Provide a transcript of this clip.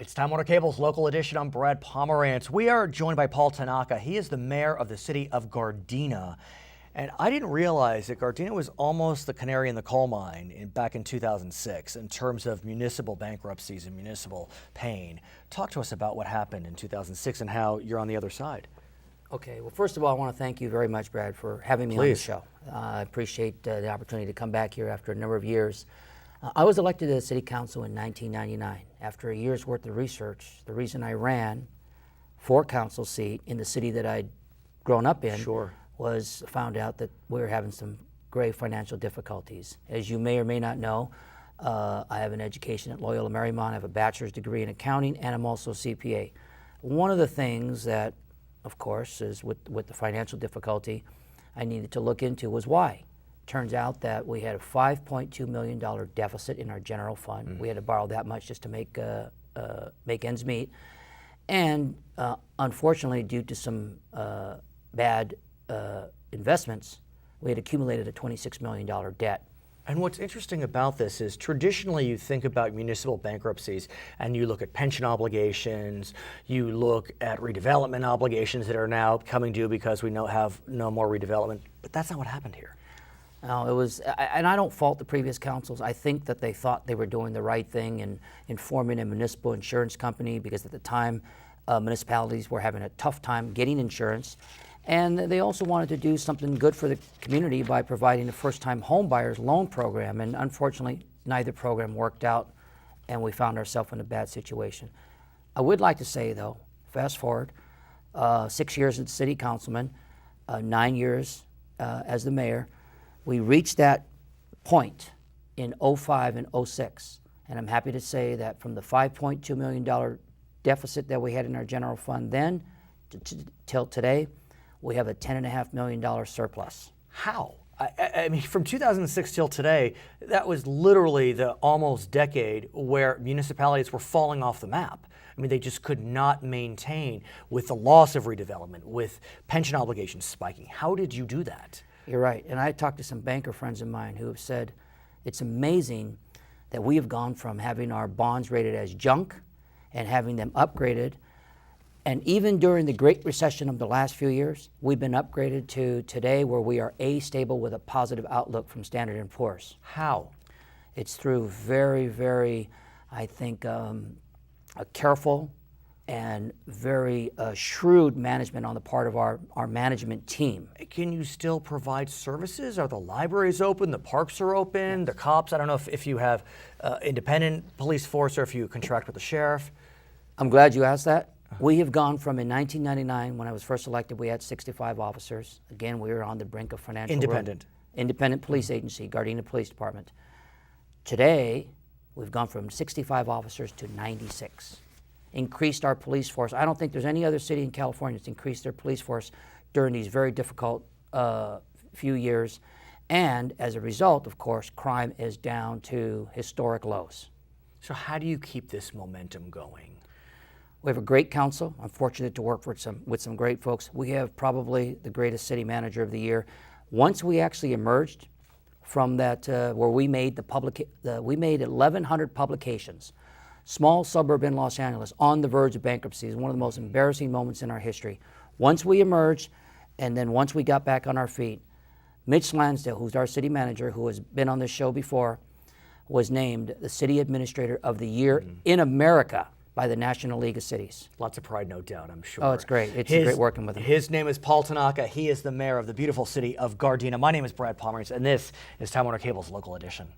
It's Time Warner Cable's local edition. I'm Brad Pomerance. We are joined by Paul Tanaka. He is the mayor of the city of Gardena. And I didn't realize that Gardena was almost the canary in the coal mine back in 2006 in terms of municipal bankruptcies and municipal pain. Talk to us about what happened in 2006 and how you're on the other side. Okay, well, first of all, I want to thank you very much, Brad, for having me on the show. I appreciate the opportunity to come back here after a number of years. I was elected to the city council in 1999. After a year's worth of research, the reason I ran for council seat in the city that I'd grown up in was found out that we were having some grave financial difficulties. As you may or may not know, I have an education at Loyola Marymount. I have a bachelor's degree in accounting, and I'm also a CPA. One of the things that, of course, is with the financial difficulty I needed to look into was why. Turns out that we had a $5.2 million deficit in our general fund. We had to borrow that much just to make ends meet. And unfortunately, due to some bad investments, we had accumulated a $26 million debt. And what's interesting about this is traditionally you think about municipal bankruptcies and you look at pension obligations, you look at redevelopment obligations that are now coming due because we have no more redevelopment, but that's not what happened here. No, it was, and I don't fault the previous councils. I think that they thought they were doing the right thing in forming a municipal insurance company, because at the time municipalities were having a tough time getting insurance. And they also wanted to do something good for the community by providing a first-time home buyers loan program. And unfortunately, neither program worked out, and we found ourselves in a bad situation. I would like to say, though, fast forward, 6 years as city councilman, 9 years as the mayor, we reached that point in '05 and '06. And I'm happy to say that from the $5.2 million deficit that we had in our general fund then till today, we have a $10.5 million surplus. How? I mean, from 2006 till today, that was literally the almost decade where municipalities were falling off the map. I mean, they just could not maintain with the loss of redevelopment, with pension obligations spiking. How did you do that? You're right. And I talked to some banker friends of mine who have said it's amazing that we have gone from having our bonds rated as junk and having them upgraded. And even during the Great Recession of the last few years, we've been upgraded to today where we are A, stable with a positive outlook from Standard & Poor's. How? It's through very, very, I think, a careful and very shrewd management on the part of our management team. Can you still provide services? Are the libraries open? The parks are open? The cops? I don't know if you have independent police force or if you contract with the sheriff. I'm glad you asked that. We have gone from, in 1999, when I was first elected, we had 65 officers. Again, we were on the brink of financial Independent. ruin. Independent police agency, Gardena Police Department. Today, we've gone from 65 officers to 96. Increased our police force. I don't think there's any other city in California that's increased their police force during these very difficult few years. And as a result, of course, crime is down to historic lows. So how do you keep this momentum going? We have a great council. I'm fortunate to work with some great folks. We have probably the greatest city manager of the year. Once we actually emerged from that, where we made we made 1,100 publications, small suburb in Los Angeles, on the verge of bankruptcy, is one of the most embarrassing moments in our history. Once we emerged, and then once we got back on our feet, Mitch Lansdale, who's our city manager, who has been on this show before, was named the City Administrator of the Year in America by the National League of Cities. Lots of pride, no doubt, I'm sure. Oh, it's great. It's great working with him. His name is Paul Tanaka. He is the mayor of the beautiful city of Gardena. My name is Brad Pomerance, and this is Time Warner Cable's local edition.